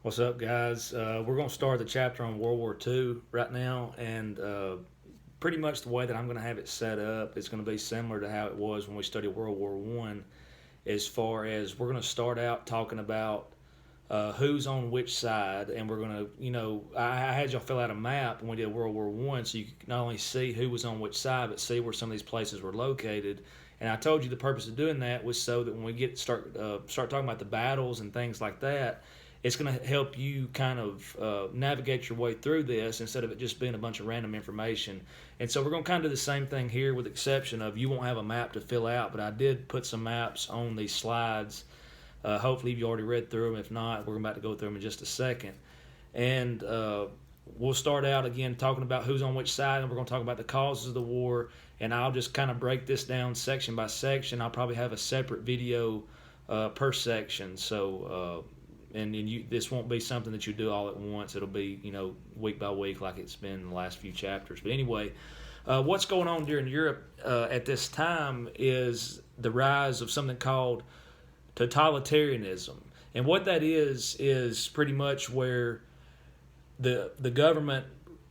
What's up, guys? We're going to start the chapter on World War II right now, and pretty much the way that I'm going to have it set up is going to be similar to how it was when we studied World War One. As far as we're going to start out talking about who's on which side, and we're going to, I had y'all fill out a map when we did World War One, so you could not only see who was on which side, but see where some of these places were located. And I told you the purpose of doing that was so that when we start talking about the battles and things like that, it's going to help you kind of navigate your way through this instead of it just being a bunch of random information. And so we're going to kind of do the same thing here, with the exception of you won't have a map to fill out, but I did put some maps on these slides. Hopefully you already read through them. If not, we're about to go through them in just a second. And we'll start out again talking about who's on which side, and we're going to talk about the causes of the war. And I'll just kind of break this down section by section. I'll probably have a separate video per section. So this won't be something that you do all at once. It'll be, week by week like it's been in the last few chapters. But anyway, what's going on during Europe at this time is the rise of something called totalitarianism. And what that is pretty much where the government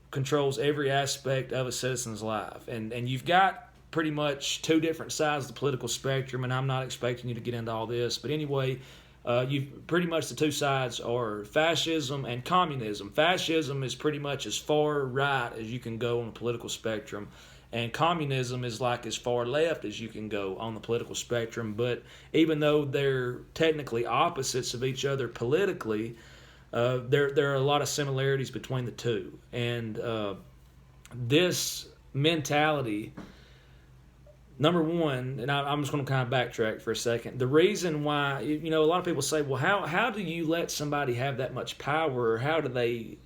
controls every aspect of a citizen's life. And you've got pretty much two different sides of the political spectrum, and I'm not expecting you to get into all this. But anyway, pretty much the two sides are fascism and communism. Fascism is pretty much as far right as you can go on the political spectrum, and communism is like as far left as you can go on the political spectrum. But even though they're technically opposites of each other politically, there are a lot of similarities between the two. And this mentality, number one, and I'm just going to kind of backtrack for a second. The reason why, a lot of people say, well, how do you let somebody have that much power? Or how do they,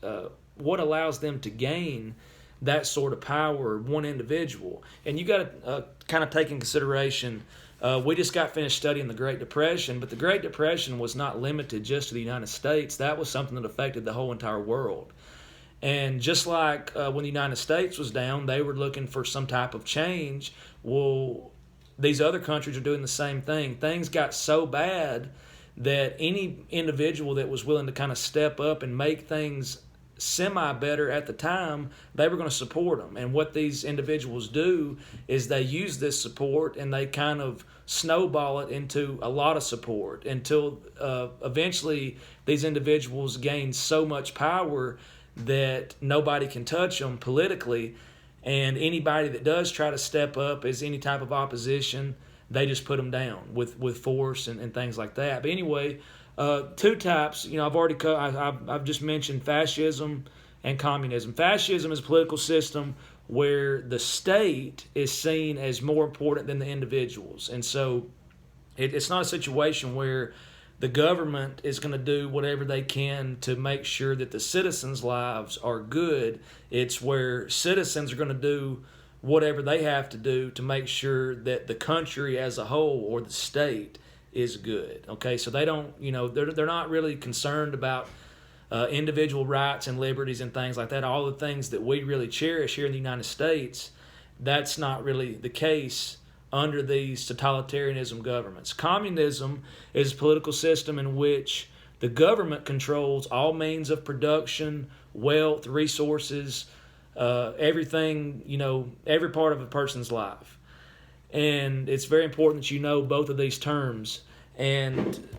what allows them to gain that sort of power, one individual? And you got to kind of take in consideration, we just got finished studying the Great Depression, but the Great Depression was not limited just to the United States. That was something that affected the whole entire world. And just like when the United States was down, they were looking for some type of change. Well, these other countries are doing the same thing. Things got so bad that any individual that was willing to kind of step up and make things semi-better at the time, they were going to support them. And what these individuals do is they use this support and they kind of snowball it into a lot of support until eventually these individuals gain so much power that nobody can touch them politically, and anybody that does try to step up as any type of opposition, they just put them down with force and things like that. But anyway, two types. I've just mentioned fascism and communism. Fascism is a political system where the state is seen as more important than the individuals, and so it's not a situation where the government is going to do whatever they can to make sure that the citizens' lives are good. It's where citizens are going to do whatever they have to do to make sure that the country as a whole, or the state, is good. Okay, so they don't, they're not really concerned about individual rights and liberties and things like that. All the things that we really cherish here in the United States, that's not really the case under these totalitarianism governments. Communism is a political system in which the government controls all means of production, wealth, resources, everything, every part of a person's life. And it's very important that you know both of these terms. And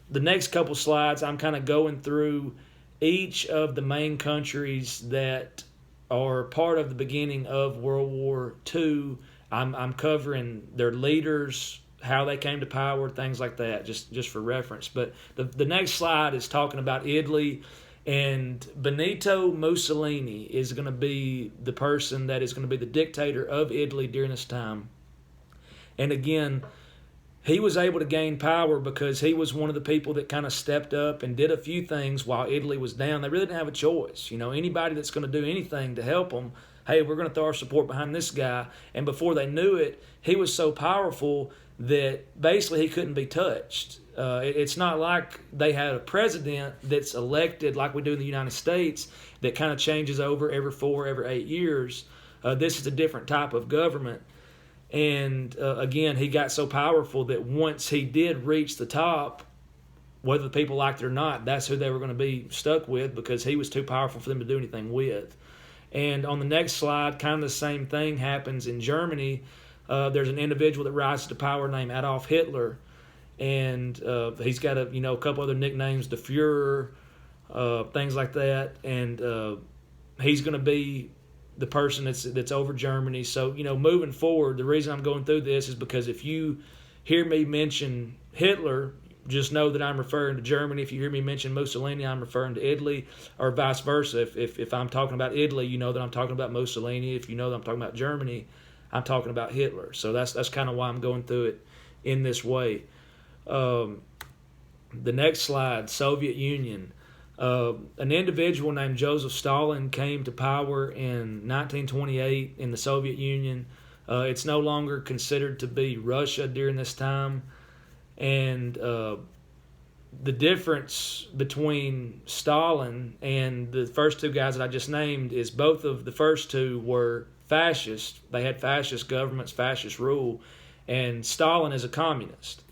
the next couple slides, I'm kind of going through each of the main countries that are part of the beginning of World War II. I'm covering their leaders, how they came to power, things like that, just for reference. But the next slide is talking about Italy, and Benito Mussolini is going to be the person that is going to be the dictator of Italy during this time. And again, he was able to gain power because he was one of the people that kind of stepped up and did a few things while Italy was down. They really didn't have a choice. Anybody that's going to do anything to help them, hey, we're going to throw our support behind this guy. And before they knew it, he was so powerful that basically he couldn't be touched. It's not like they had a president that's elected like we do in the United States that kind of changes over every 4, every 8 years. This is a different type of government. And again, he got so powerful that once he did reach the top, whether the people liked it or not, that's who they were going to be stuck with because he was too powerful for them to do anything with. And on the next slide, kind of the same thing happens in Germany. There's an individual that rises to power named Adolf Hitler, and he's got a couple other nicknames, the Fuhrer, things like that, and he's going to be the person that's over Germany. So moving forward, the reason I'm going through this is because if you hear me mention Hitler, just know that I'm referring to Germany. If you hear me mention Mussolini, I'm referring to Italy, or vice versa. If I'm talking about Italy, you know that I'm talking about Mussolini. If you know that I'm talking about Germany, I'm talking about Hitler. So that's kind of why I'm going through it in this way. The next slide, Soviet Union. An individual named Joseph Stalin came to power in 1928 in the Soviet Union. It's no longer considered to be Russia during this time. And the difference between Stalin and the first two guys that I just named is both of the first two were fascist. They had fascist governments, fascist rule, and Stalin is a communist.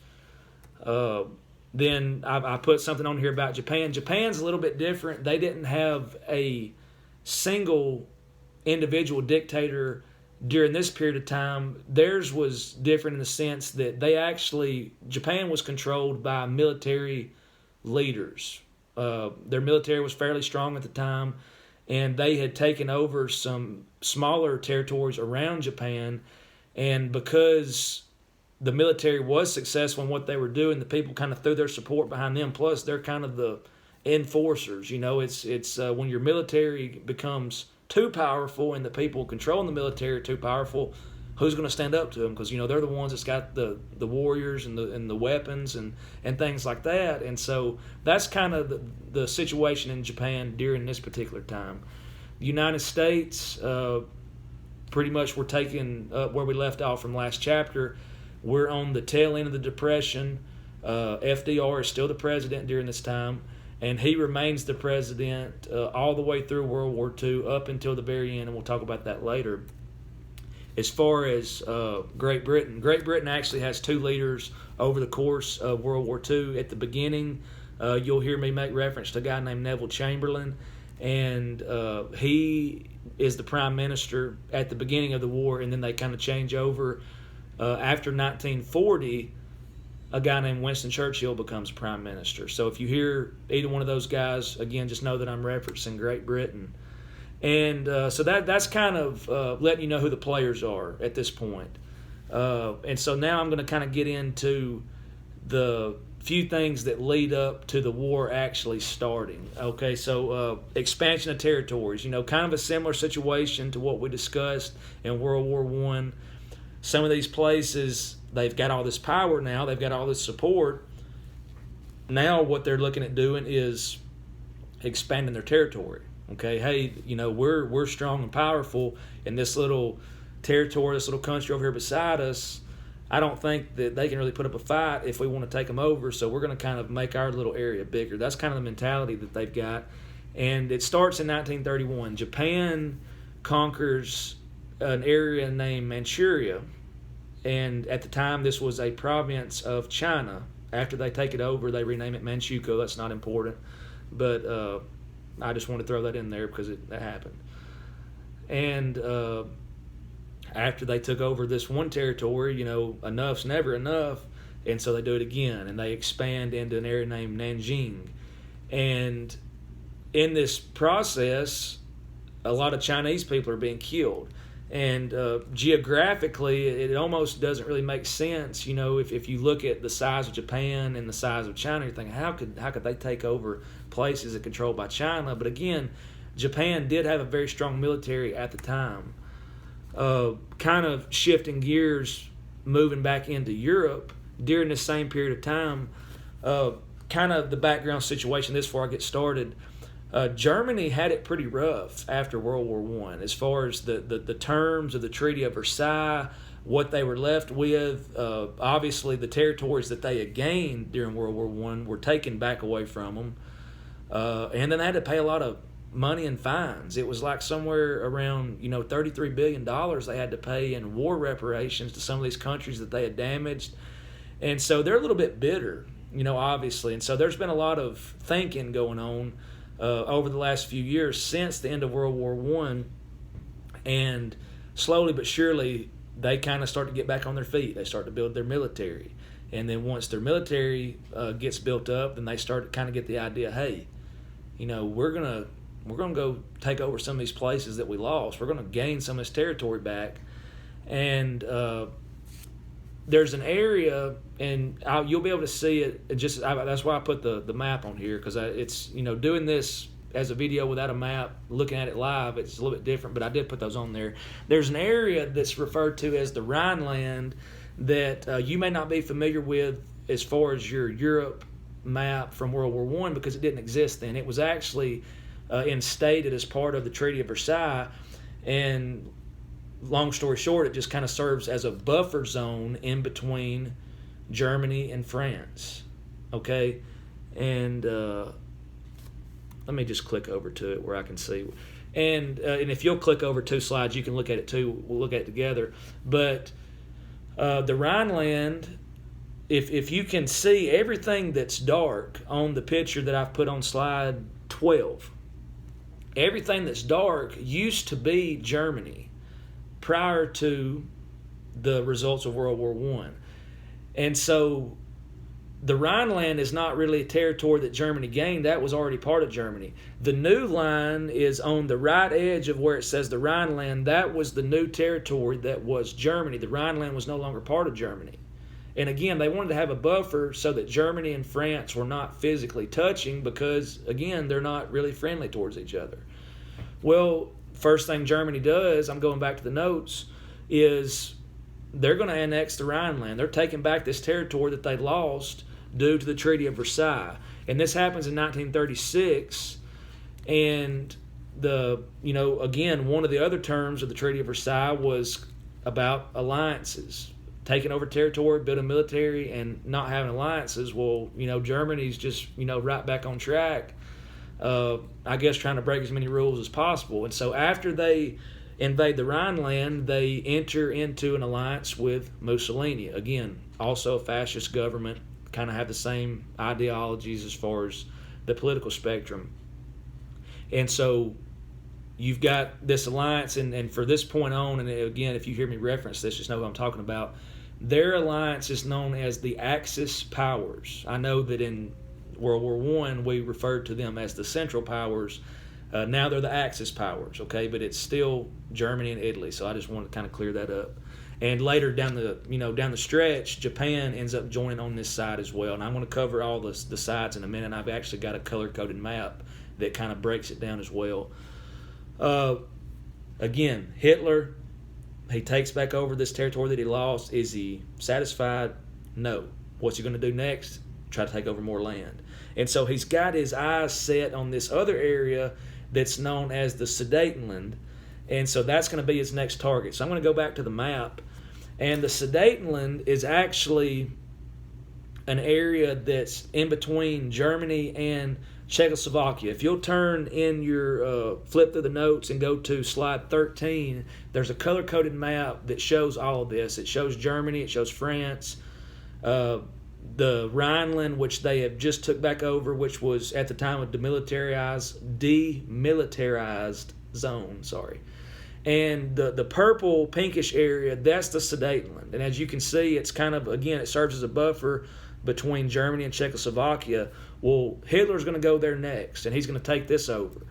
Then I put something on here about Japan. Japan's a little bit different. They didn't have a single individual dictator during this period of time. Theirs was different in the sense that Japan was controlled by military leaders. Their military was fairly strong at the time, and they had taken over some smaller territories around Japan, and because the military was successful in what they were doing, the people kind of threw their support behind them. Plus, they're kind of the enforcers. It's when your military becomes too powerful and the people controlling the military are too powerful, who's going to stand up to them? Because they're the ones that's got the warriors and the weapons and things like that. And so that's kind of the situation in Japan during this particular time. The United States, pretty much we're taking up where we left off from last chapter. We're on the tail end of the Depression. FDR is still the president during this time, and he remains the president all the way through World War II up until the very end, and we'll talk about that later. As far as Great Britain actually has two leaders over the course of World War II. At the beginning, you'll hear me make reference to a guy named Neville Chamberlain, and he is the prime minister at the beginning of the war, and then they kind of change over. After 1940, a guy named Winston Churchill becomes prime minister. So if you hear either one of those guys, again, just know that I'm referencing Great Britain. And so that's kind of letting you know who the players are at this point. And so now I'm going to kind of get into the few things that lead up to the war actually starting. Okay, so expansion of territories. Kind of a similar situation to what we discussed in World War I. Some of these places, they've got all this power now. They've got all this support. Now what they're looking at doing is expanding their territory. Okay, hey, we're strong and powerful in this little territory, this little country over here beside us. I don't think that they can really put up a fight if we want to take them over, so we're going to kind of make our little area bigger. That's kind of the mentality that they've got. And it starts in 1931. Japan conquers an area named Manchuria, and at the time this was a province of China. After they take it over, they rename it Manchukuo. That's not important, but I just want to throw that in there because that happened. And after they took over this one territory, enough's never enough, and so they do it again, and they expand into an area named Nanjing. And in this process, a lot of Chinese people are being killed. And geographically, it almost doesn't really make sense. If you look at the size of Japan and the size of China, you're thinking, how could they take over places that are controlled by China? But again, Japan did have a very strong military at the time. Kind of shifting gears, moving back into Europe during the same period of time. Kind of the background situation. This before I get started. Germany had it pretty rough after World War I as far as the terms of the Treaty of Versailles, what they were left with. Obviously, the territories that they had gained during World War I were taken back away from them. And then they had to pay a lot of money in fines. It was like somewhere around $33 billion they had to pay in war reparations to some of these countries that they had damaged. And so they're a little bit bitter. obviously. And so there's been a lot of thinking going on over the last few years since the end of World War I, and slowly but surely they kind of start to get back on their feet. They start to build their military. And then once their military gets built up, then they start to kind of get the idea, hey, we're gonna go take over some of these places that we lost. We're gonna gain some of this territory back, and there's an area, and you'll be able to see it. That's why I put the map on here, because it's doing this as a video without a map, looking at it live, it's a little bit different. But I did put those on there. There's an area that's referred to as the Rhineland that you may not be familiar with as far as your Europe map from World War I, because it didn't exist then. It was actually instated as part of the Treaty of Versailles, and long story short, it just kind of serves as a buffer zone in between Germany and France. Okay, and let me just click over to it where I can see. And if you'll click over 2 slides, you can look at it too. We'll look at it together. But the Rhineland, if you can see everything that's dark on the picture that I've put on slide 12, everything that's dark used to be Germany prior to the results of World War I. And so the Rhineland is not really a territory that Germany gained. That was already part of Germany. The new line is on the right edge of where it says the Rhineland. That was the new territory that was Germany. The Rhineland was no longer part of Germany. And again, they wanted to have a buffer so that Germany and France were not physically touching, because, again, they're not really friendly towards each other. Well, first thing Germany does, I'm going back to the notes, is they're going to annex the Rhineland. They're taking back this territory that they lost due to the Treaty of Versailles. And this happens in 1936. And again, one of the other terms of the Treaty of Versailles was about alliances. Taking over territory, building military, and not having alliances. Well, Germany's just, right back on track. I guess trying to break as many rules as possible. And so after they invade the Rhineland, they enter into an alliance with Mussolini. Again, also a fascist government, kind of have the same ideologies as far as the political spectrum. And so you've got this alliance, and for this point on, and again, if you hear me reference this, just know what I'm talking about. Their alliance is known as the Axis powers. I know that in World War I, we referred to them as the Central Powers. Now they're the Axis powers, okay? But it's still Germany and Italy, so I just want to kind of clear that up. And later down the stretch, Japan ends up joining on this side as well. And I'm going to cover all the sides in a minute. I've actually got a color-coded map that kind of breaks it down as well. Again, Hitler, he takes back over this territory that he lost. Is he satisfied? No. What's he going to do next? Try to take over more land. And so he's got his eyes set on this other area that's known as the Sudetenland. And so that's going to be his next target. So I'm going to go back to the map. And the Sudetenland is actually an area that's in between Germany and Czechoslovakia. If you'll turn in your flip through the notes and go to slide 13, there's a color-coded map that shows all of this. It shows Germany, it shows France, the Rhineland, which they have just took back over, which was at the time a demilitarized zone. And the purple pinkish area, that's the Sudetenland. And as you can see, it's kind of, again, it serves as a buffer between Germany and Czechoslovakia. Well, Hitler's going to go there next, and he's going to take this over.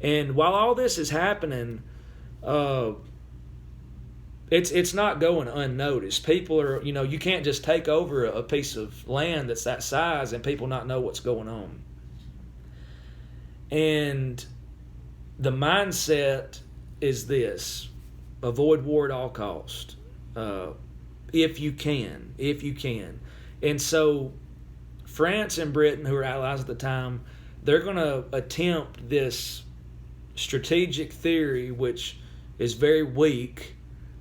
And while all this is happening, it's not going unnoticed. People are, you can't just take over a piece of land that's that size and people not know what's going on. And the mindset is this: avoid war at all cost, if you can. And so France and Britain, who were allies at the time, they're going to attempt this strategic theory, which is very weak,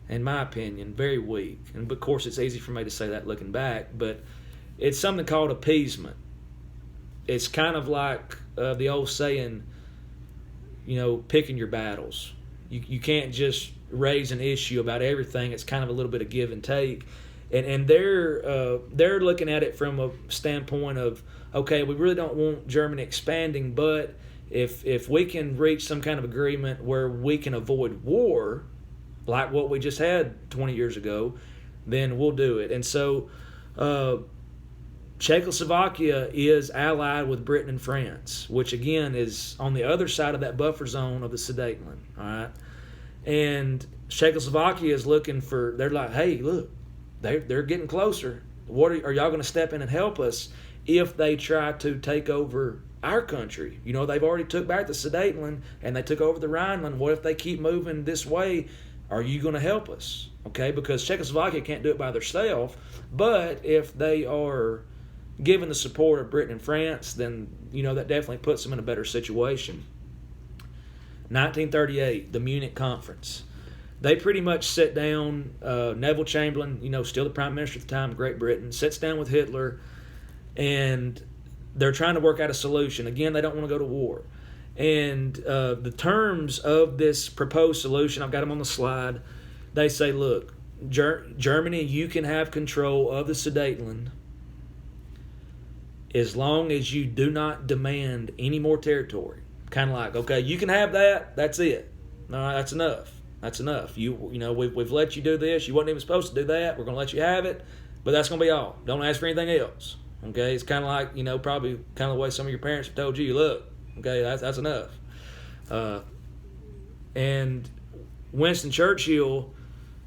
in my opinion, very weak. And of course, it's easy for me to say that looking back, but it's something called appeasement. It's kind of like the old saying, picking your battles. You can't just raise an issue about everything. It's kind of a little bit of give and take. and they're looking at it from a standpoint of, okay, we really don't want Germany expanding, but if we can reach some kind of agreement where we can avoid war, like what we just had 20 years ago, then we'll do it. And so Czechoslovakia is allied with Britain and France, which again is on the other side of that buffer zone of the Sudetenland. All right, and Czechoslovakia is looking for. They're like, hey, look, they're getting closer. What are y'all going to step in and help us if they try to take over our country? You know, they've already took back the Sudetenland and they took over the Rhineland. What if they keep moving this way? Are you going to help us? Okay, because Czechoslovakia can't do it by themselves, but if they are given the support of Britain and France, then, you know, that definitely puts them in a better situation. 1938, the Munich Conference. They pretty much sit down, Neville Chamberlain, you know, still the Prime Minister at the time of Great Britain, sits down with Hitler, and they're trying to work out a solution. Again, they don't want to go to war. And the terms of this proposed solution, I've got them on the slide. They say, look, Germany, you can have control of the Sudetenland as long as you do not demand any more territory. Kind of like, okay, you can have that. That's it. All right, that's enough. That's enough. You know, we've let you do this. You wasn't even supposed to do that. We're going to let you have it, but that's going to be all. Don't ask for anything else. Okay, it's kind of like, you know, probably kind of the way some of your parents have told you. Look, okay, that's enough. And Winston Churchill,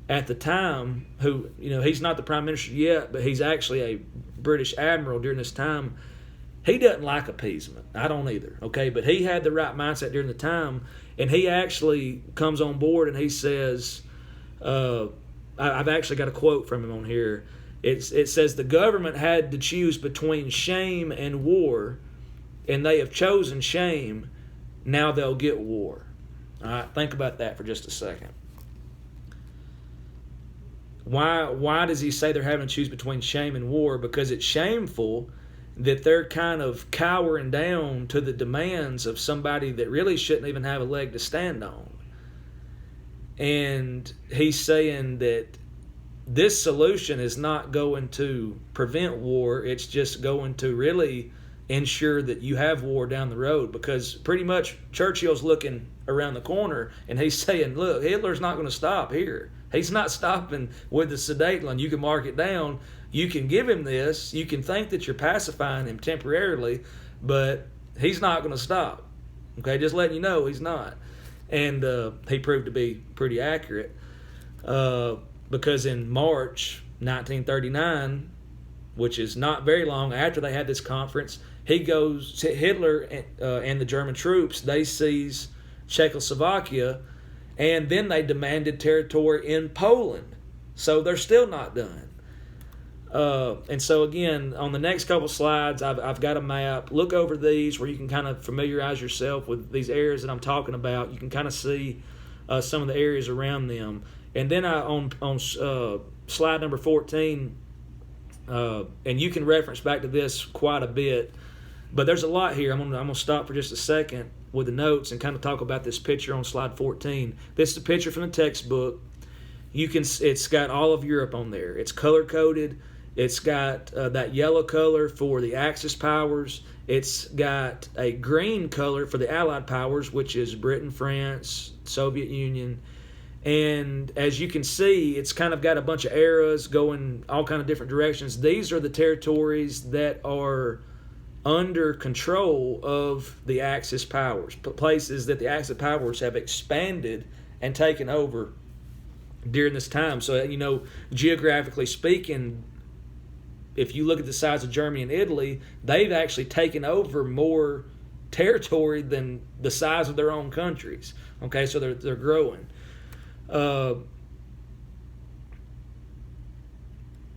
at the time, who, you know, he's not the Prime Minister yet, but he's actually a British admiral during this time. He doesn't like appeasement. I don't either. Okay, but he had the right mindset during the time, and he actually comes on board and he says, I've actually got a quote from him on here. It says, the government had to choose between shame and war, and they have chosen shame. Now they'll get war. All right, think about that for just a second. Why does he say they're having to choose between shame and war? Because it's shameful that they're kind of cowering down to the demands of somebody that really shouldn't even have a leg to stand on. And he's saying that this solution is not going to prevent war. It's just going to really ensure that you have war down the road, because pretty much Churchill's looking around the corner and he's saying, look, Hitler's not going to stop here. He's not stopping with the Sudetenland. You can mark it down. You can give him this. You can think that you're pacifying him temporarily, but he's not going to stop. Okay, just letting you know he's not. And he proved to be pretty accurate, because in March 1939, which is not very long after they had this conference, Hitler and the German troops, they seize Czechoslovakia, and then they demanded territory in Poland. So they're still not done. And so again, on the next couple slides, I've got a map. Look over these where you can kind of familiarize yourself with these areas that I'm talking about. You can kind of see some of the areas around them. And then on slide number 14, and you can reference back to this quite a bit, but there's a lot here. I'm gonna stop for just a second with the notes and kind of talk about this picture on slide 14. This is a picture from the textbook. It's got all of Europe on there. It's color coded. It's got that yellow color for the Axis powers. It's got a green color for the Allied powers, which is Britain, France, Soviet Union. And as you can see, it's kind of got a bunch of arrows going all kind of different directions. These are the territories that are under control of the Axis powers, places that the Axis powers have expanded and taken over during this time. So, you know, geographically speaking, if you look at the size of Germany and Italy, they've actually taken over more territory than the size of their own countries. Okay, so they're growing.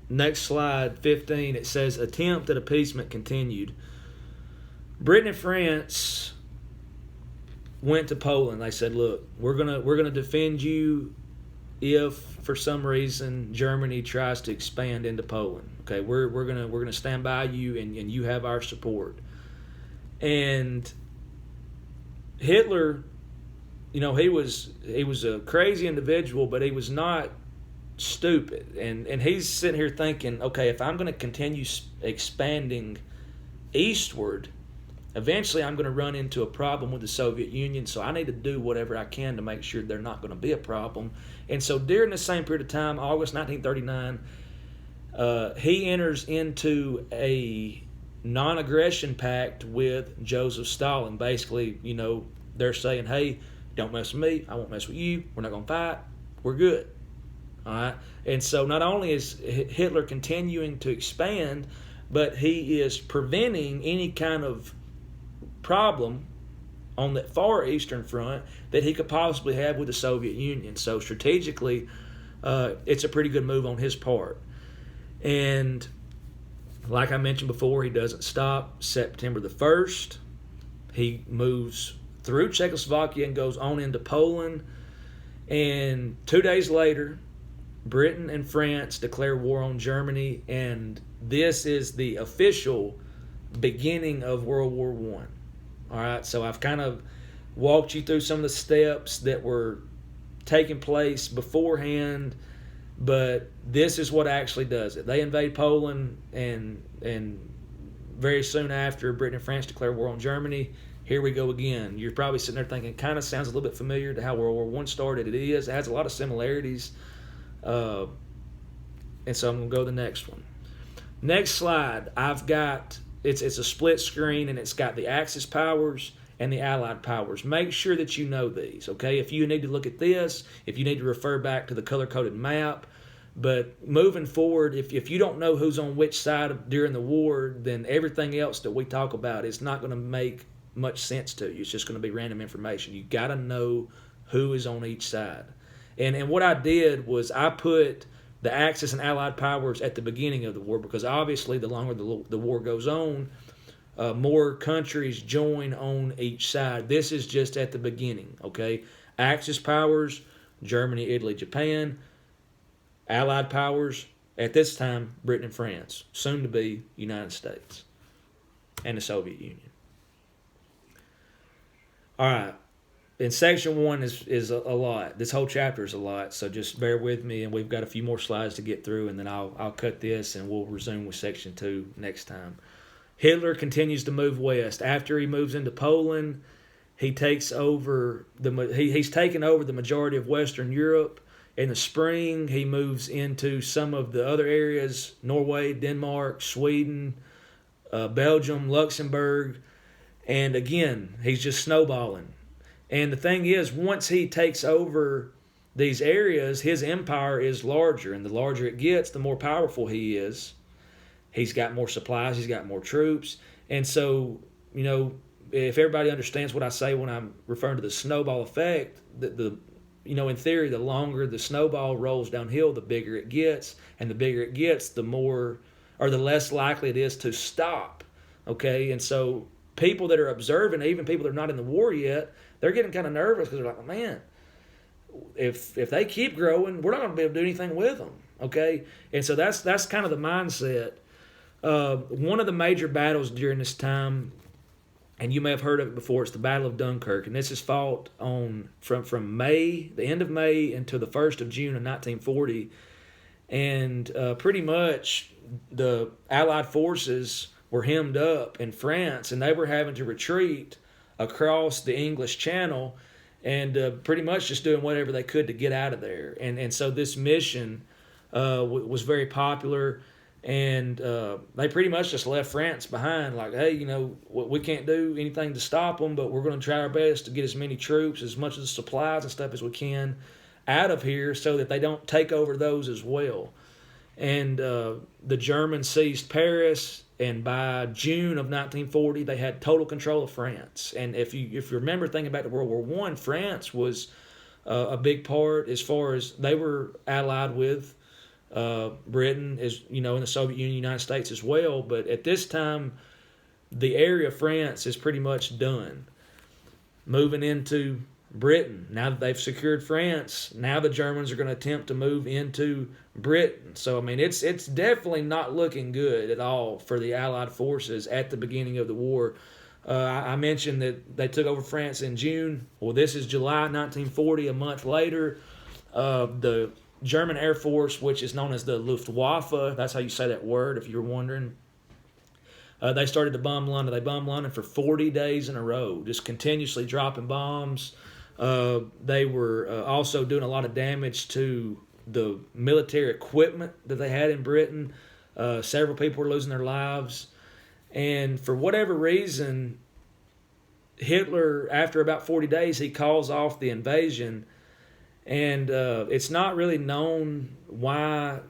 Next slide, 15, it says attempt at appeasement continued. Britain and France went to Poland. They said, look, we're gonna defend you if for some reason Germany tries to expand into Poland. Okay, we're gonna stand by you, and you have our support. And Hitler, you know, he was a crazy individual, but he was not stupid. And he's sitting here thinking, okay, if I'm going to continue expanding eastward, eventually I'm going to run into a problem with the Soviet Union, so I need to do whatever I can to make sure they're not going to be a problem. And so during the same period of time, August 1939, he enters into a non-aggression pact with Joseph Stalin. Basically, they're saying, hey, don't mess with me, I won't mess with you, we're not going to fight, we're good. All right? And so not only is Hitler continuing to expand, but he is preventing any kind of problem on the far eastern front that he could possibly have with the Soviet Union. So strategically, it's a pretty good move on his part. And like I mentioned before, he doesn't stop September the 1st. He moves through Czechoslovakia and goes on into Poland. And 2 days later, Britain and France declare war on Germany, and this is the official beginning of World War I. All right, so I've kind of walked you through some of the steps that were taking place beforehand, but this is what actually does it. They invade Poland, and very soon after, Britain and France declare war on Germany. Here we go again. You're probably sitting there thinking, kind of sounds a little bit familiar to how World War I started. It is. It has a lot of similarities. And so I'm going to go to the next one. Next slide, I've got, it's a split screen, and it's got the Axis powers and the Allied powers. Make sure that you know these, okay? If you need to look at this, if you need to refer back to the color-coded map, but moving forward, if you don't know who's on which side during the war, then everything else that we talk about is not going to make much sense to you. It's just going to be random information. You got to know who is on each side. And what I did was I put the Axis and Allied powers at the beginning of the war, because obviously the longer the war goes on, more countries join on each side. This is just at the beginning, okay? Axis powers, Germany, Italy, Japan. Allied powers, at this time, Britain and France. Soon to be United States and the Soviet Union. All right. And section 1 is a lot. This whole chapter is a lot, so just bear with me, and we've got a few more slides to get through, and then I'll cut this, and we'll resume with section 2 next time. Hitler continues to move west. After he moves into Poland, he takes over he's taken over the majority of Western Europe. In the spring, he moves into some of the other areas: Norway, Denmark, Sweden, Belgium, Luxembourg, and again, he's just snowballing. And the thing is, once he takes over these areas, his empire is larger, and the larger it gets, the more powerful he is. He's got more supplies, he's got more troops, and so, if everybody understands what I say when I'm referring to the snowball effect, in theory, the longer the snowball rolls downhill, the bigger it gets, and the bigger it gets, the less likely it is to stop, okay? And so people that are observing, even people that are not in the war yet, they're getting kind of nervous because they're like, man, if they keep growing, we're not going to be able to do anything with them, okay? And so that's kind of the mindset. One of the major battles during this time, and you may have heard of it before, it's the Battle of Dunkirk, and this is fought from May, the end of May, until the 1st of June of 1940, and pretty much the Allied forces were hemmed up in France, and they were having to retreat across the English Channel, and pretty much just doing whatever they could to get out of there. And so this mission was very popular, and they pretty much just left France behind, like, hey, we can't do anything to stop them, but we're going to try our best to get as many troops, as much of the supplies and stuff as we can out of here so that they don't take over those as well. And the Germans seized Paris, and by June of 1940, they had total control of France. And if you remember thinking back to World War I, France was a big part as far as they were allied with Britain, as in the Soviet Union, United States as well. But at this time, the area of France is pretty much done. Moving into Britain, now that they've secured France, now the Germans are going to attempt to move into Britain. So, I mean, it's definitely not looking good at all for the Allied forces at the beginning of the war. I mentioned that they took over France in June. Well, this is July 1940, a month later. The German Air Force, which is known as the Luftwaffe, that's how you say that word if you're wondering, they started to bomb London. They bombed London for 40 days in a row, just continuously dropping bombs. They were also doing a lot of damage to the military equipment that they had in Britain. Several people were losing their lives. And for whatever reason, Hitler, after about 40 days, he calls off the invasion. And it's not really known why,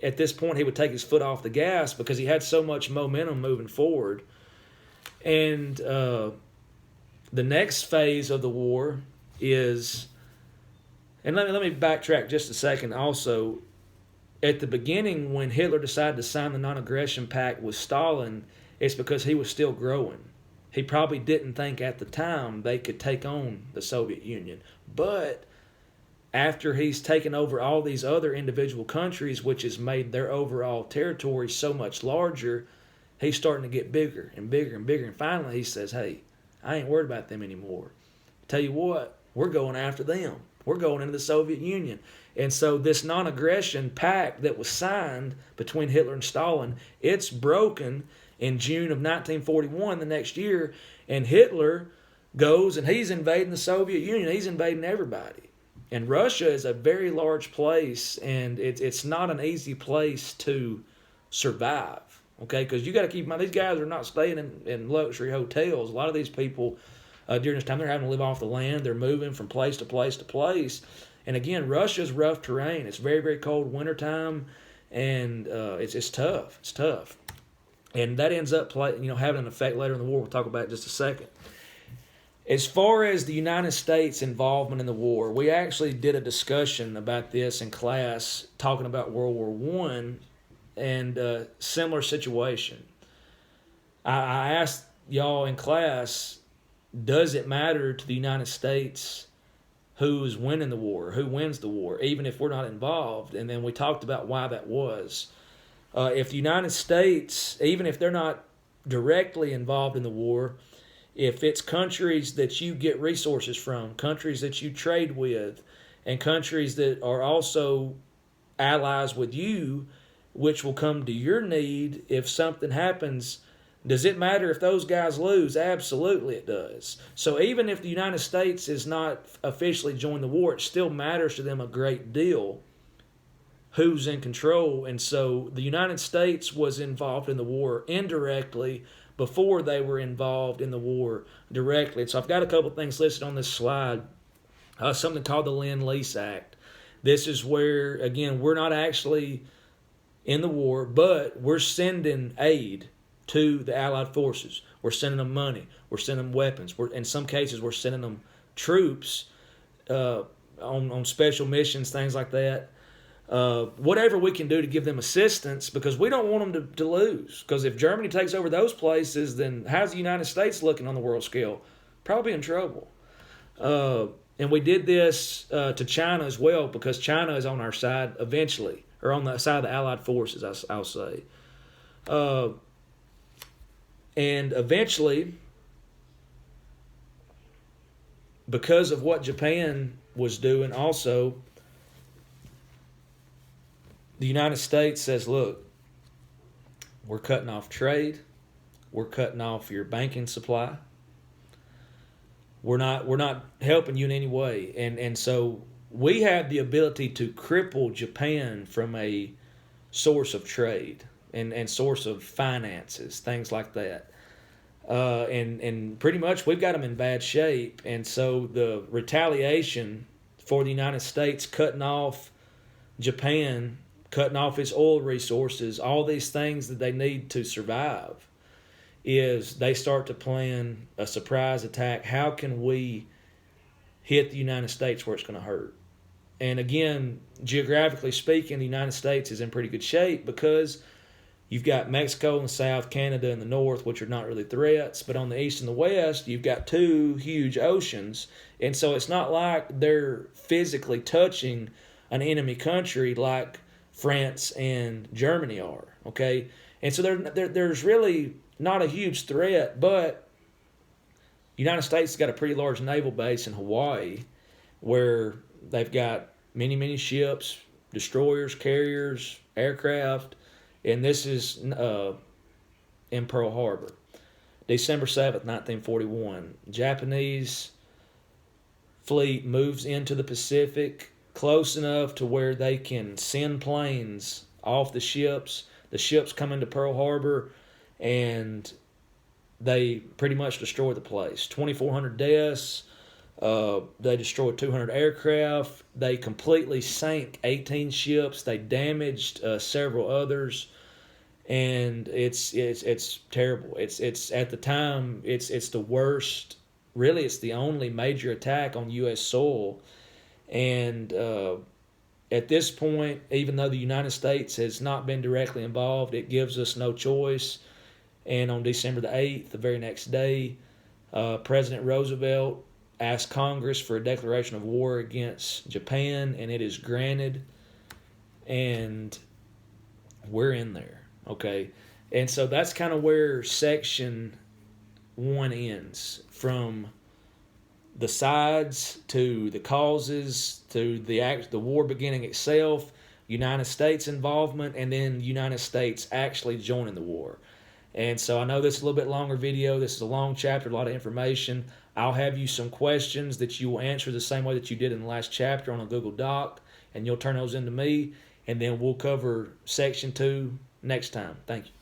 at this point he would take his foot off the gas, because he had so much momentum moving forward. And the next phase of the war is, and let me backtrack just a second also. At the beginning, when Hitler decided to sign the non-aggression pact with Stalin, it's because he was still growing. He probably didn't think at the time they could take on the Soviet Union. But after he's taken over all these other individual countries, which has made their overall territory so much larger, he's starting to get bigger and bigger and bigger. And finally he says, hey, I ain't worried about them anymore. Tell you what, we're going after them. We're going into the Soviet Union. And so this non-aggression pact that was signed between Hitler and Stalin, it's broken in June of 1941, the next year, and Hitler goes and he's invading the Soviet Union. He's invading everybody. And Russia is a very large place, and it's not an easy place to survive, okay? Because you got to keep in mind, these guys are not staying in luxury hotels. A lot of these people, during this time, they're having to live off the land. They're moving from place to place to place. And again, Russia's rough terrain. It's very, very cold wintertime, and it's tough. It's tough. And that ends up having an effect later in the war. We'll talk about it in just a second. As far as the United States' involvement in the war, we actually did a discussion about this in class, talking about World War I and a similar situation. I asked y'all in class, does it matter to the United States who's winning the war, who wins the war, even if we're not involved? And then we talked about why that was. If the United States, even if they're not directly involved in the war, if it's countries that you get resources from, countries that you trade with, and countries that are also allies with you, which will come to your need if something happens, does it matter if those guys lose? Absolutely it does. So even if the United States is not officially joined the war, it still matters to them a great deal who's in control. And so the United States was involved in the war indirectly before they were involved in the war directly. And so I've got a couple things listed on this slide. Something called the Lend-Lease Act. This is where, again, we're not actually in the war, but we're sending aid to the Allied forces. We're sending them money. We're sending them weapons. In some cases, we're sending them troops on special missions, things like that. Whatever we can do to give them assistance, because we don't want them to lose. Because if Germany takes over those places, then how's the United States looking on the world scale? Probably in trouble. And we did this to China as well, because China is on our side eventually, or on the side of the Allied forces, I'll say. And eventually, because of what Japan was doing also, the United States says, look, we're cutting off trade. We're cutting off your banking supply. We're not helping you in any way. And so we have the ability to cripple Japan from a source of trade and source of finances, things like that. And pretty much we've got them in bad shape. And so the retaliation for the United States cutting off Japan, cutting off its oil resources, all these things that they need to survive, is they start to plan a surprise attack. How can we hit the United States where it's going to hurt? And again, geographically speaking, the United States is in pretty good shape because you've got Mexico in the south, Canada in the north, which are not really threats. But on the east and the west, you've got two huge oceans. And so it's not like they're physically touching an enemy country like France and Germany are, okay? And so there's really not a huge threat, but the United States has got a pretty large naval base in Hawaii where they've got many, many ships, destroyers, carriers, aircraft, and this is in Pearl Harbor. December 7th, 1941. Japanese fleet moves into the Pacific close enough to where they can send planes off the ships. The ships come into Pearl Harbor, and they pretty much destroy the place. 2,400 deaths. They destroyed 200 aircraft. They completely sank 18 ships. They damaged several others, and it's terrible. It's at the time it's the worst. Really, it's the only major attack on U.S. soil, and at this point, even though the United States has not been directly involved, it gives us no choice. And on December the 8th, the very next day, President Roosevelt asked Congress for a declaration of war against Japan, and it is granted. And we're in there, okay? And so that's kind of where Section 1 ends, from the sides to the causes to the war beginning itself, United States involvement, and then United States actually joining the war. And so I know this is a little bit longer video. This is a long chapter, a lot of information. I'll have you some questions that you will answer the same way that you did in the last chapter on a Google Doc, and you'll turn those into me, and then we'll cover Section 2 next time. Thank you.